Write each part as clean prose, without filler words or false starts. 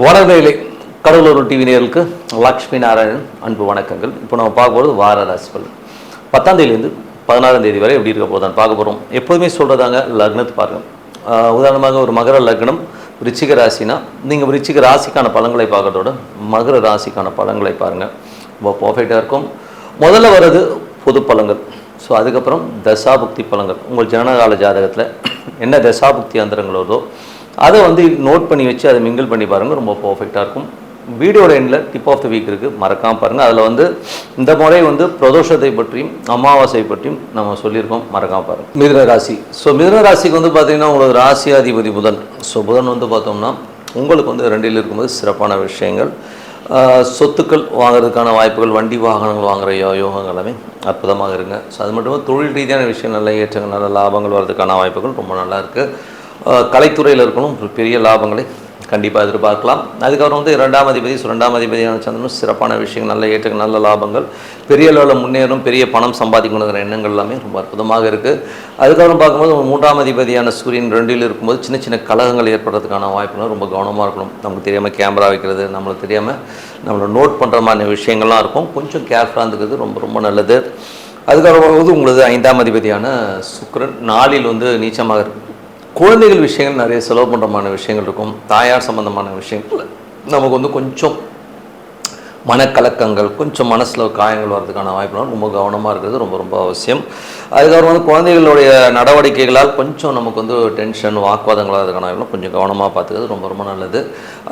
வணக்கங்களே, Cuddalore TV நேயர்களுக்கு லக்ஷ்மி நாராயணன் அன்பு வணக்கங்கள். இப்போ நம்ம பார்க்க போகிறது வார ராசி பலன் 10ஆம் தேதியிலேருந்து 16ஆம் தேதி வரை எப்படி இருக்க போதான் பார்க்க போகிறோம். எப்போதுமே சொல்கிறதாங்க லக்னத்தை பாருங்கள். உதாரணமாக ஒரு மகர லக்னம் விருச்சிக ராசினா நீங்கள் விருச்சிக ராசிக்கான பலன்களை பார்க்கறதோட மகர ராசிக்கான பலன்களை பாருங்கள், ரொம்ப பர்ஃபெக்டாக இருக்கும். முதல்ல வர்றது பொது பலன்கள். ஸோ அதுக்கப்புறம் தசாபுக்தி பலன்கள். உங்கள் ஜனனகால ஜாதகத்தில் என்ன தசாபுக்தி அந்தரங்கள் வருதோ அதை நோட் பண்ணி வச்சு அதை மிங்கிள் பண்ணி பாருங்கள், ரொம்ப பர்ஃபெக்டாக இருக்கும். வீடியோட எண்டில் டிப் ஆஃப் த வீக் இருக்குது, மறக்காமல் பாருங்கள். அதில் இந்த முறை பிரதோஷத்தை பற்றியும் அமாவாசை பற்றியும் நம்ம சொல்லியிருக்கோம், மறக்காமல் பாருங்கள். மிதுன ராசி. ஸோ மிதுன ராசிக்கு பார்த்தீங்கன்னா உங்களுக்கு ராசி அதிபதி புதன். ஸோ புதன் பார்த்தோம்னா உங்களுக்கு 2ல் இருக்கும்போது சிறப்பான விஷயங்கள், சொத்துக்கள் வாங்குறதுக்கான வாய்ப்புகள், வண்டி வாகனங்கள் வாங்குகிற யோகங்கள் எல்லாமே அற்புதமாக இருங்க. ஸோ அது மட்டும் தொழில் ரீதியான விஷயம், நல்ல ஏற்றங்கள், நல்ல லாபங்கள் வர்றதுக்கான வாய்ப்புகள் ரொம்ப நல்லா இருக்குது. கலைத்துறையில் இருக்கணும், பெரிய லாபங்களை கண்டிப்பாக எதிர்பார்க்கலாம். அதுக்கப்புறம் 2ஆம் அதிபதி 2ஆம் அதிபதியான சந்திரனும் சிறப்பான விஷயங்கள், நல்ல ஏற்றங்கள், நல்ல லாபங்கள், பெரிய அளவில் முன்னேறும், பெரிய பணம் சம்பாதிக்கணுங்கிற எண்ணங்கள் எல்லாமே ரொம்ப அற்புதமாக இருக்குது. அதுக்கப்புறம் பார்க்கும்போது 3ஆம் அதிபதியான சூரியன் 2ல் இருக்கும்போது சின்ன சின்ன கலகங்கள் ஏற்படுறதுக்கான வாய்ப்புகள், ரொம்ப கவனமாக இருக்கணும். நமக்கு தெரியாமல் கேமரா வைக்கிறது, நம்மளுக்கு தெரியாமல் நம்மளை நோட் பண்ணுற மாதிரி விஷயங்கள்லாம் இருக்கும், கொஞ்சம் கேர்ஃபுல்லாக இருந்துக்கிறது ரொம்ப ரொம்ப நல்லது. அதுக்கப்புறம் உங்களுக்கு 5ஆம் அதிபதியான சுக்கிரன் 4ல் நீச்சமாக இருக்குது. குழந்தைகள் விஷயங்கள் நிறைய செலவு பண்ணுறமான விஷயங்கள் இருக்கும், தாயார் சம்பந்தமான விஷயங்கள் நமக்கு கொஞ்சம் மனக்கலக்கங்கள், கொஞ்சம் மனசில் காயங்கள் வர்றதுக்கான வாய்ப்புலாம் ரொம்ப கவனமாக இருக்கிறது ரொம்ப ரொம்ப அவசியம். அதுக்கப்புறம் குழந்தைகளுடைய நடவடிக்கைகளால் கொஞ்சம் நமக்கு டென்ஷன், வாக்குவாதங்கள் வர்றதுக்கான வாய்ப்புலாம் கொஞ்சம் கவனமாக பார்த்துக்கிறது ரொம்ப ரொம்ப நல்லது.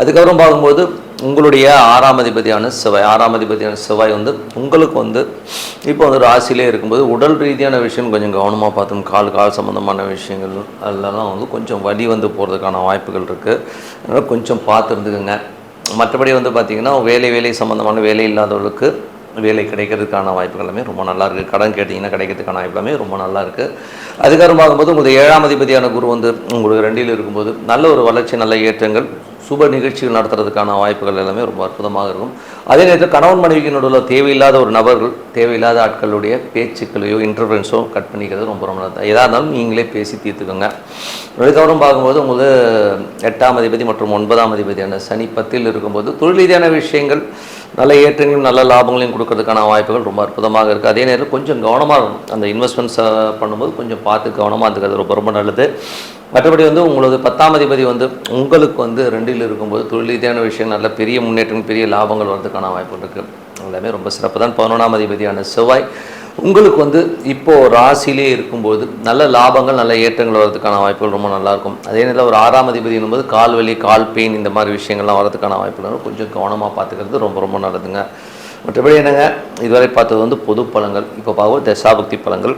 அதுக்கப்புறம் பார்க்கும்போது உங்களுடைய 6ஆம் அதிபதியான செவ்வாய், 6ஆம் அதிபதியான செவ்வாய் உங்களுக்கு இப்போ ராசியிலே இருக்கும்போது உடல் ரீதியான விஷயம் கொஞ்சம் கவனமாக பார்த்தோம். கால் சம்மந்தமான விஷயங்கள் அதெல்லாம் கொஞ்சம் வலி போகிறதுக்கான வாய்ப்புகள் இருக்குது, அதனால் கொஞ்சம் பார்த்து இருந்துக்குங்க. மற்றபடி பார்த்திங்கன்னா வேலை சம்மந்தமான வேலை இல்லாதவர்களுக்கு வேலை கிடைக்கிறதுக்கான வாய்ப்புகள் எல்லாமே ரொம்ப நல்லா இருக்குது. கடன் கேட்டிங்கன்னா கிடைக்கிறதுக்கான வாய்ப்பு எல்லாமே ரொம்ப நல்லா இருக்குது. அதுக்கப்புறம் பார்க்கும்போது உங்களுக்கு 7ஆம் அதிபதியான குரு உங்களுக்கு 2ல் இருக்கும்போது நல்ல ஒரு வளர்ச்சி, நல்ல ஏற்றங்கள், சுப நிகழ்ச்சிகள் நடத்துறதுக்கான வாய்ப்புகள் எல்லாமே ரொம்ப அற்புதமாக இருக்கும். அதே நேரத்தில் கணவன் மனைவிக்கு நடுவில் தேவையில்லாத ஒரு நபர்கள், தேவையில்லாத ஆட்களுடைய பேச்சுக்களையோ இன்டர்ஃபரன்ஸோ கட் பண்ணிக்கிறது ரொம்ப ரொம்ப நல்லது. எதாக இருந்தாலும் நீங்களே பேசி தீர்த்துக்கோங்க. அதுக்கப்புறம் பார்க்கும்போது உங்களுக்கு 8ஆம் அதிபதி மற்றும் 9ஆம் அதிபதியான சனி 10ல் இருக்கும்போது தொழில் ரீதியான விஷயங்கள், நல்ல ஏற்றங்களும் நல்ல லாபங்களையும் கொடுக்கறதுக்கான வாய்ப்புகள் ரொம்ப அற்புதமாக இருக்குது. அதே நேரத்தில் கொஞ்சம் கவனமாக இருக்கும், அந்த இன்வெஸ்ட்மெண்ட்ஸ் பண்ணும்போது கொஞ்சம் பார்த்து கவனமாக இருந்துக்கிறது ரொம்ப ரொம்ப நல்லது. மற்றபடி உங்களது 10ஆம் அதிபதி உங்களுக்கு 2ல் இருக்கும்போது தொழில் ரீதியான விஷயம், நல்ல பெரிய முன்னேற்றங்கள், பெரிய லாபங்கள் வர்றதுக்கான வாய்ப்புகள் இருக்குது, எல்லாமே ரொம்ப சிறப்பு தான். 11ஆம் அதிபதியான செவ்வாய் உங்களுக்கு இப்போது ராசியிலே இருக்கும்போது நல்ல லாபங்கள், நல்ல ஏற்றங்கள் வர்றதுக்கான வாய்ப்புகள் ரொம்ப நல்லாயிருக்கும். அதே நேரத்தில் ஒரு 6ஆம் அதிபதி என்பது கால் வலி, கால் பெயின், இந்த மாதிரி விஷயங்கள்லாம் வர்றதுக்கான வாய்ப்புகள் கொஞ்சம் கவனமாக பார்த்துக்கிறது ரொம்ப ரொம்ப நல்லதுங்க. மற்றபடி என்னங்க, இதுவரை பார்த்தது பொது பலன்கள். இப்போ பார்க்க தசாபக்தி பலன்கள்.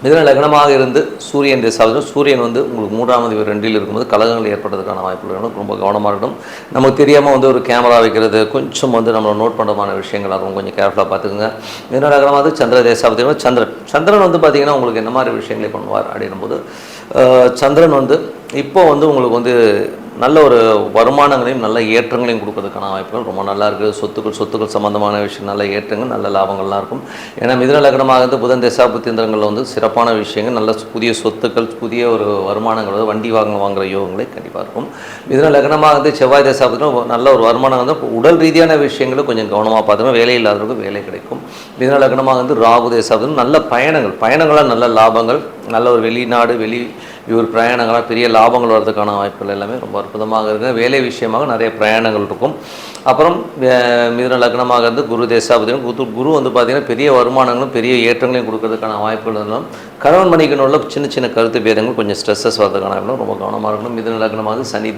மிதுன லக்னமாக இருந்து சூரியன் திசாவது, சூரியன் உங்களுக்கு 3ஆம் அதிபதி 2ல் இருக்கும்போது கலகங்கள் ஏற்படுறதுக்கான வாய்ப்புகள் ரொம்ப கவனமாக இருக்கணும். நமக்கு தெரியாமல் ஒரு கேமரா வைக்கிறது, கொஞ்சம் நம்மளை நோட் பண்ணுறமான விஷயங்கள் இருக்கும், கொஞ்சம் கேர்ஃபுல்லாக பார்த்துக்குங்க. மிதுன லக்னமாக சந்திர தேசாபதி சந்திரன் பார்த்திங்கன்னா உங்களுக்கு என்ன மாதிரி விஷயங்களை பண்ணுவார் அப்படின்னும்போது, சந்திரன் இப்போ உங்களுக்கு நல்ல ஒரு வருமானங்களையும் நல்ல ஏற்றங்களையும் கொடுக்கறதுக்கான வாய்ப்புகள் ரொம்ப நல்லா இருக்குது. சொத்துக்கள் சம்மந்தமான விஷயம், நல்ல ஏற்றங்கள், நல்ல லாபங்கள்லாம் இருக்கும். ஏன்னா மிதுன லக்னமாக புதன் தசாபுத்தியந்திரங்களில் சிறப்பான விஷயங்கள், நல்ல புதிய சொத்துக்கள், புதிய ஒரு வருமானங்கள், வண்டி வாங்குகிற யோகங்களை கண்டிப்பாக இருக்கும். மிதுன லக்னமாக செவ்வாய் தசாபுத்திரம் நல்ல ஒரு வருமானம் உடல் ரீதியான விஷயங்களும் கொஞ்சம் கவனமாக பார்த்துக்கணும். வேலை இல்லாதவர்களுக்கு வேலை கிடைக்கும். மிதுன லக்னமாக ராகு தசாபுத்திரம் நல்ல பயணங்களால் நல்ல லாபங்கள், நல்ல ஒரு வெளிநாடு இவர் பிரயாணங்களாக பெரிய லாபங்கள் வர்றதுக்கான வாய்ப்புகள் எல்லாமே ரொம்ப அற்புதமாக இருக்குது. வேலை விஷயமாக நிறைய பிரயாணங்கள் இருக்கும். அப்புறம் மிதுன லக்னமாக குரு தேசாபதியும் குரு பார்த்திங்கன்னா பெரிய வருமானங்களும் பெரிய ஏற்றங்களையும் கொடுக்கறதுக்கான வாய்ப்புகள் இருந்தாலும் கணவன் மனைவிக்குள்ள சின்ன சின்ன கருத்து பேதங்கள், கொஞ்சம் ஸ்ட்ரெஸ்ஸஸ் வர்றதுக்கான வாய்ப்புகளும் ரொம்ப கவனமாக இருக்கணும். மிதுன லக்னமாக சனி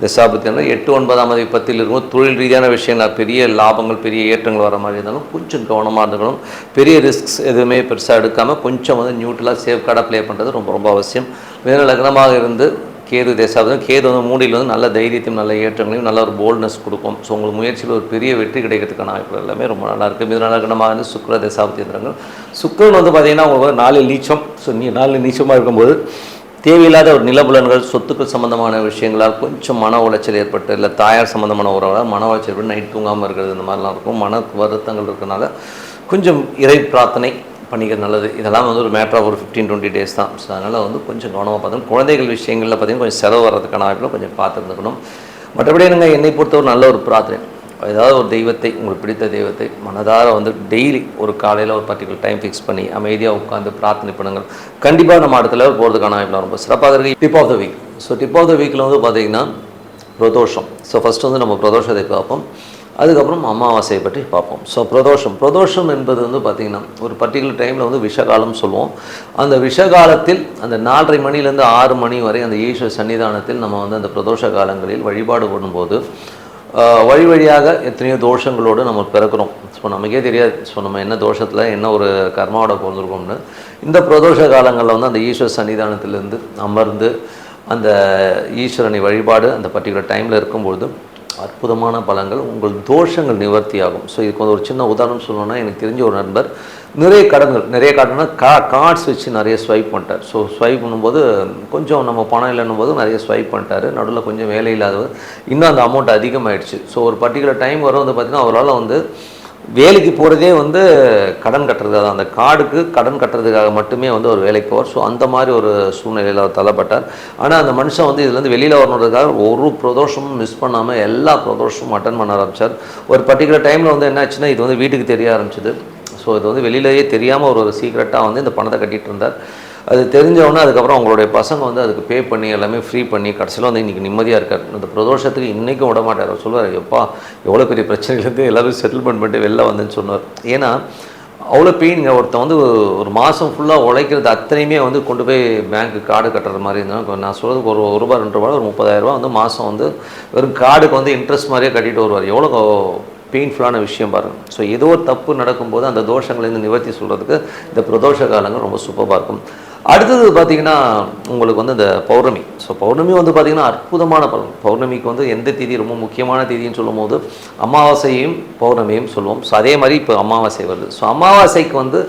தசாபதியான 8, 9ஆம் அதிபதி 10ல் இருக்கும். தொழில் ரீதியான விஷயங்கள், பெரிய லாபங்கள், பெரிய ஏற்றங்கள் வர மாதிரி இருந்தாலும் கொஞ்சம் கவனமாக இருந்துக்கணும். பெரிய ரிஸ்க்ஸ் எதுவுமே பெருசாக எடுக்காமல் கொஞ்சம் நியூட்ரலாக சேஃப் கார்டாக ப்ளே பண்ணுறது ரொம்ப ரொம்ப அவசியம். மிதுன லக்னமாக இருந்து கேது தேசாபதியும் கேது 3ல் நல்ல தைரியத்தையும், நல்ல ஏற்றங்களையும், நல்ல ஒரு போல்ட்னஸ் கொடுக்கும். ஸோ உங்களுக்கு முயற்சியில் ஒரு பெரிய வெற்றி கிடைக்கிறதுக்கான வாய்ப்புகள் எல்லாமே ரொம்ப நல்லாயிருக்கு. மிதுன லக்னமாக சுக்கிர தேசாபதியந்திரங்கள் சுக்கிரன் பார்த்திங்கன்னா உங்களுக்கு 4ல் நீச்சம். ஸோ 4ல் நீச்சமாக இருக்கும்போது தேவையில்லாத ஒரு நிலபுலன்கள், சொத்துக்கள் சம்மந்தமான விஷயங்களால் கொஞ்சம் மன உளைச்சல் ஏற்பட்டு, இல்லை தாயார் சம்மந்தமான உறவால் மன உளைச்சல் ஏற்பட்டு நைட் தூங்காமல் இருக்கிறது, இந்த மாதிரிலாம் இருக்கும். மன வருத்தங்கள் இருக்கிறனால கொஞ்சம் இறை பிரார்த்தனை பண்ணிக்கிறது நல்லது. இதெல்லாம் ஒரு மேட்டர் ஆஃப் ஒரு 15-20 டேஸ் தான். ஸோ அதனால் கொஞ்சம் கவனமாக பார்த்தோம். குழந்தைகள் விஷயங்களில் பார்த்திங்கன்னா கொஞ்சம் செலவு வர்றதுக்கான வாய்ப்பில் கொஞ்சம் பார்த்துருந்துக்கணும். மற்றபடி என்னை பொறுத்த ஒரு நல்ல ஒரு பிரார்த்தனை, ஏதாவது ஒரு தெய்வத்தை, உங்களுக்கு பிடித்த தெய்வத்தை மனதார வந்து டெய்லி ஒரு காலையில் ஒரு பர்டிகுலர் டைம் ஃபிக்ஸ் பண்ணி அமைதியாக உட்காந்து பிரார்த்தனை பண்ணுங்கள். கண்டிப்பாக நம்ம அடுத்த லெவல் போகிறதுக்கான வாய்ப்பு ரொம்ப சிறப்பாக இருக்குது. Tip of the week. So tip of the வீக்கில் வந்து பார்த்திங்கன்னா பிரதோஷம். ஸோ ஃபஸ்ட்டு வந்து நம்ம பிரதோஷத்தை பார்ப்போம், அதுக்கப்புறம் அமாவாசையை பற்றி பார்ப்போம். ஸோ பிரதோஷம் என்பது வந்து பார்த்திங்கன்னா ஒரு பர்டிகுலர் டைமில் வந்து விஷகாலம் சொல்லுவோம். அந்த விஷகாலத்தில் அந்த 4:30 மணிலேருந்து 6 மணி வரை அந்த ஈஸ்வர சன்னிதானத்தில் நம்ம வந்து அந்த பிரதோஷ காலங்களில் வழிபாடு பண்ணும்போது வழியாக எத்தனையோ தோஷங்களோடு நம்ம பிறக்கிறோம். ஸோ நமக்கே தெரியாது ஸோ நம்ம என்ன தோஷத்தில் என்ன ஒரு கர்மாவோட பிறந்திருக்கோம்னு. இந்த பிரதோஷ காலங்களில் வந்து அந்த ஈஸ்வர சன்னிதானத்திலேருந்து அமர்ந்து அந்த ஈஸ்வரனை வழிபாடு அந்த பர்டிகுலர் டைமில் இருக்கும்பொழுது அற்புதமான பலங்கள், உங்கள் தோஷங்கள் நிவர்த்தி ஆகும். ஸோ இதுக்கு வந்து ஒரு சின்ன உதாரணம் சொல்லணும்னா, எனக்கு தெரிஞ்ச ஒரு நண்பர் நிறைய கடன்னா கார்ட்ஸ் வச்சு நிறைய ஸ்வைப் பண்ணிட்டார். ஸோ ஸ்வைப் பண்ணும்போது கொஞ்சம் நம்ம பணம் இல்லைன்னும் போது நிறைய ஸ்வைப் பண்ணிட்டார். நடுவில் கொஞ்சம் வேலை இல்லாதவர் இன்னும் அந்த அமௌண்ட் அதிகமாகிடுச்சு. ஸோ ஒரு பர்டிகுலர் டைம் வரும் வந்து பார்த்திங்கன்னா அவரால் வந்து வேலைக்கு போகிறதே வந்து கடன் கட்டுறதுக்காக, அந்த கார்டுக்கு கடன் கட்டுறதுக்காக மட்டுமே வந்து ஒரு வேலைக்கு போவார். ஸோ அந்த மாதிரி ஒரு சூழ்நிலையில் அவர் தள்ளப்பட்டார். ஆனால் அந்த மனுஷன் வந்து இதுலேருந்து வெளியில் வரணுன்றதுக்காக ஒரு பிரதோஷமும் மிஸ் பண்ணாமல் எல்லா பிரதோஷமும் அட்டன் பண்ண ஆரம்பித்தார். ஒரு பர்டிகுலர் டைமில் வந்து என்ன ஆச்சுன்னா, இது வந்து வீட்டுக்கு தெரிய ஆரம்பிச்சிது. ஸோ இது வந்து வெளியிலேயே தெரியாமல் ஒரு சீக்ரெட்டாக வந்து இந்த பணத்தை கட்டிகிட்டு இருந்தார். அது தெரிஞ்சவொன்னே அதுக்கப்புறம் அவங்களுடைய பசங்க வந்து அதுக்கு பே பண்ணி எல்லாமே ஃப்ரீ பண்ணி கடைசியில் வந்து இன்றைக்கி நிம்மதியாக இருக்கார். இந்த பிரதோஷத்துக்கு இன்றைக்கும் விட மாட்டார். அவர் சொல்லுவார், எப்பா எவ்வளோ பெரிய பிரச்சனைலேருந்து எல்லோரும் செட்டில்மெண்ட் பண்ணிட்டு வெளில வந்தேன்னு சொன்னார். ஏன்னா அவ்வளோ பெயினுங்க. ஒருத்தன் வந்து ஒரு மாதம் ஃபுல்லாக உழைக்கிறது அத்தனையுமே வந்து கொண்டு போய் பேங்க்கு கார்டு கட்டுறது மாதிரி இருந்தால், நான் சொல்கிறதுக்கு ஒரு ரூபா 2 ரூபா ஒரு 30,000 வந்து மாதம் வந்து வெறும் கார்டுக்கு வந்து இன்ட்ரெஸ்ட் மாதிரியே கட்டிட்டு வருவார். எவ்வளோ பெயின்ஃபுல்லான விஷயம் பாருங்கள். ஸோ ஏதோ ஒரு தப்பு நடக்கும்போது அந்த தோஷங்கள்லேருந்து நிவர்த்தி சொல்கிறதுக்கு இந்த பிரதோஷ காலங்கள் ரொம்ப சூப்பராக இருக்கும். அடுத்தது பார்த்திங்கன்னா உங்களுக்கு வந்து இந்த பௌர்ணமி. ஸோ பௌர்ணமி வந்து பார்த்திங்கன்னா அற்புதமான பலன். பௌர்ணமிக்கு வந்து எந்த தேதி ரொம்ப முக்கியமான தேதின்னு சொல்லும் போது அமாவாசையும் பௌர்ணமியும் சொல்லுவோம். ஸோ அதே மாதிரி இப்போ அமாவாசை வருது. ஸோ அமாவாசைக்கு வந்து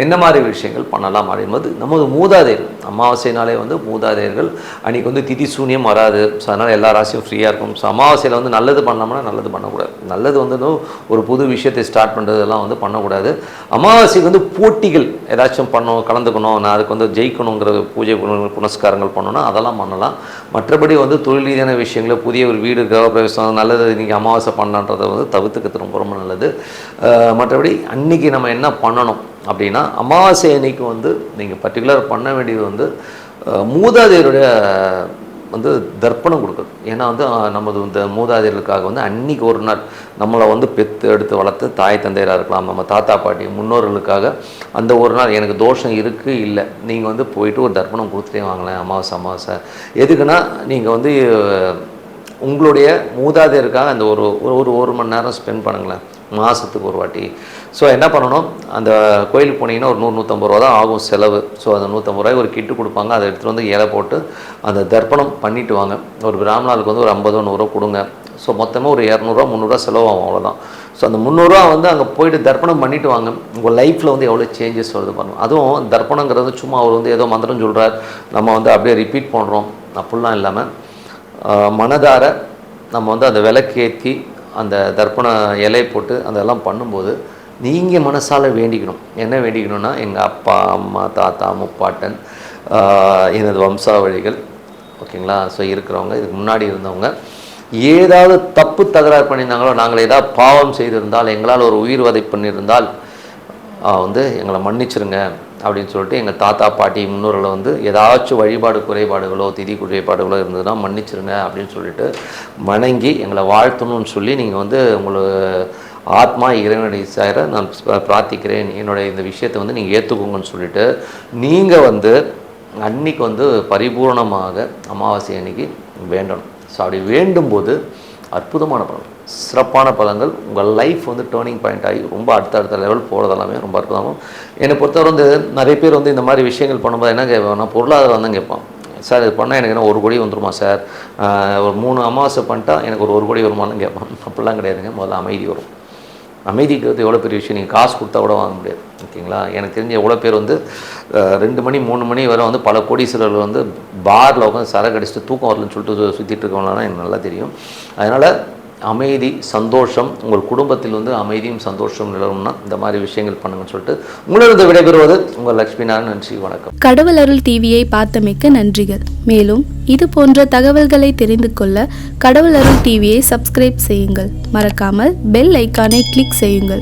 என்ன மாதிரி விஷயங்கள் பண்ணலாம் அப்படின்போது, நமது மூதாதையர்கள், அமாவாசைனாலே வந்து மூதாதையர்கள் அன்றைக்கி வந்து திதி சூன்யம் வராது. ஸோ அதனால் எல்லா ராசியும் ஃப்ரீயாக இருக்கும். ஸோ அமாவாசையில் வந்து நல்லது பண்ணோம்னா நல்லது பண்ணக்கூடாது. நல்லது வந்து ஒரு புது விஷயத்தை ஸ்டார்ட் பண்ணுறதெல்லாம் வந்து பண்ணக்கூடாது. அமாவாசைக்கு வந்து போட்டிகள் ஏதாச்சும் கலந்துக்கணும், நான் அதுக்கு வந்து ஜெயிக்கணுங்கிற பூஜை புனஸ்காரங்கள் பண்ணணும்னா அதெல்லாம் பண்ணலாம். மற்றபடி வந்து தொழில் ரீதியான விஷயங்களை, புதிய ஒரு வீடு கிரகப்பிரவேசம் நல்லது இன்றைக்கி அமாவாசை பண்ணலான்றதை வந்து தவிர்த்துக்கிறது ரொம்ப ரொம்ப நல்லது. மற்றபடி அன்றைக்கி நம்ம என்ன பண்ணணும் அப்படின்னா, அமாவாசை அன்னைக்கு வந்து நீங்கள் பர்டிகுலர் பண்ண வேண்டியது வந்து மூதாதையருடைய வந்து தர்ப்பணம் கொடுக்குறது. ஏன்னா வந்து நமது இந்த மூதாதையர்களுக்காக வந்து அன்றைக்கி ஒரு நாள் நம்மளை வந்து பெற்று எடுத்து வளர்த்து தாய் தந்தையராக இருக்கலாம், நம்ம தாத்தா பாட்டி முன்னோர்களுக்காக அந்த ஒரு நாள் எனக்கு தோஷம் இருக்குது இல்லை, நீங்கள் வந்து போயிட்டு ஒரு தர்ப்பணம் கொடுத்துட்டே வாங்கலேன். அமாவாசை எதுக்குன்னா, நீங்கள் வந்து உங்களுடைய மூதாதையருக்காக அந்த ஒரு மணி நேரம் ஸ்பெண்ட் பண்ணுங்களேன் மாதத்துக்கு ஒரு வாட்டி. ஸோ என்ன பண்ணணும், அந்த கோயிலுக்கு போனீங்கன்னா ஒரு 100-150 ரூபா தான் ஆகும் செலவு. ஸோ அந்த 150 ரூபாய்க்கு ஒரு கிட்டு கொடுப்பாங்க, அதை எடுத்துகிட்டு வந்து இலை போட்டு அந்த தர்ப்பணம் பண்ணிவிட்டு வாங்க. ஒரு பிராமணாளுக்கு வந்து ஒரு 50-100 கொடுங்க. ஸோ மொத்தமாக ஒரு 200-300 செலவாகும், அவ்வளோதான். ஸோ அந்த 300 வந்து அங்கே போய்ட்டு தர்ப்பணம் பண்ணிவிட்டு வாங்க. உங்கள் லைஃப்பில் வந்து எவ்வளோ சேஞ்சஸ் வருது பாருங்கள். அதுவும் தர்ப்பணங்கிறது சும்மா அவர் வந்து ஏதோ மந்திரம் சொல்கிறார், நம்ம வந்து அப்படியே ரிப்பீட் பண்ணுறோம் அப்படிலாம் இல்லாமல் மனதார நம்ம வந்து அந்த விளக்கேற்றி அந்த தர்ப்பண இலை போட்டு அதெல்லாம் பண்ணும்போது நீங்கள் மனசால் வேண்டிக்கணும். என்ன வேண்டிக்கணும்னா, எங்கள் அப்பா அம்மா தாத்தா முப்பாட்டன் எனது வம்சாவழிகள், ஓகேங்களா, ஸோ இருக்கிறவங்க, இதுக்கு முன்னாடி இருந்தவங்க ஏதாவது தப்பு தகராறு பண்ணியிருந்தாங்களோ, நாங்கள் ஏதாவது பாவம் செய்திருந்தால், எங்களால் ஒரு உயிர் வதை பண்ணியிருந்தால் வந்து எங்களை மன்னிச்சிருங்க அப்படின்னு சொல்லிட்டு எங்கள் தாத்தா பாட்டி முன்னோர்களை வந்து ஏதாச்சும் வழிபாடு குறைபாடுகளோ திதி குறைபாடுகளோ இருந்ததுன்னா மன்னிச்சிருங்க அப்படின்னு சொல்லிட்டு வணங்கி எங்களை வாழ்த்தணும்னு சொல்லி நீங்கள் வந்து உங்களுக்கு ஆத்மா இறைவனுடைய சேர நான் பிரார்த்திக்கிறேன், என்னுடைய இந்த விஷயத்தை வந்து நீங்கள் ஏற்றுக்கோங்கன்னு சொல்லிட்டு நீங்கள் வந்து அன்றைக்கி வந்து பரிபூர்ணமாக அமாவாசை அன்னைக்கு வேண்டணும். ஸோ அப்படி வேண்டும்போது அற்புதமான பலன், சிறப்பான பலன்கள், உங்கள் லைஃப் வந்து டேர்னிங் பாயிண்ட் ஆகி ரொம்ப அடுத்த லெவல் போகிறதெல்லாமே ரொம்ப அற்புதமாகும். என்னை பொறுத்தவரை வந்து நிறைய பேர் வந்து இந்த மாதிரி விஷயங்கள் பண்ணும்போது என்ன கேட்பாங்கன்னா, பொருளாதாரம் தான் கேட்பான். சார் இது பண்ணால் எனக்கு என்ன 1 கோடி வந்துருமா சார், ஒரு 3 அமாவாசை பண்ணிட்டா எனக்கு ஒரு 1 கோடி வருமானு கேட்பான். அப்படிலாம் கிடையாதுங்க. முதல்ல அமைதி வரும். அமைதிக்கிறது எவ்வளோ பெரிய விஷயம், நீங்கள் காசு கொடுத்தா கூட வாங்க முடியாது, ஓகேங்களா. எனக்கு தெரிஞ்ச எவ்வளோ பேர் வந்து 2 மணி 3 மணி வரை வந்து பல கோடீஸ்வரர்கள் வந்து பாரில் உட்காந்து சரக்கு அடிச்சுட்டு தூக்கம் வரலன்னு சொல்லிட்டு சுற்றிட்டு இருக்கவங்களாம் எனக்கு நல்லா தெரியும். அதனால் அமைதி, சந்தோஷம், உங்கள் குடும்பத்தில் வந்து அமைதியும் சந்தோஷம் நிலவும்னா இந்த மாதிரி விஷயங்கள் பண்ணுங்கன்னு சொல்லிட்டு உங்களிடம் விடைபெறுவது உங்கள் லக்ஷ்மி நாராயணன். நன்றி, வணக்கம். கடவுள் அருள் டிவியை பார்த்தமைக்கு நன்றிகள். மேலும் இது போன்ற தகவல்களை தெரிந்து கொள்ள கடவுள் அருள் டிவியை சப்ஸ்கிரைப் செய்யுங்கள். மறக்காமல் பெல் ஐக்கானை கிளிக் செய்யுங்கள்.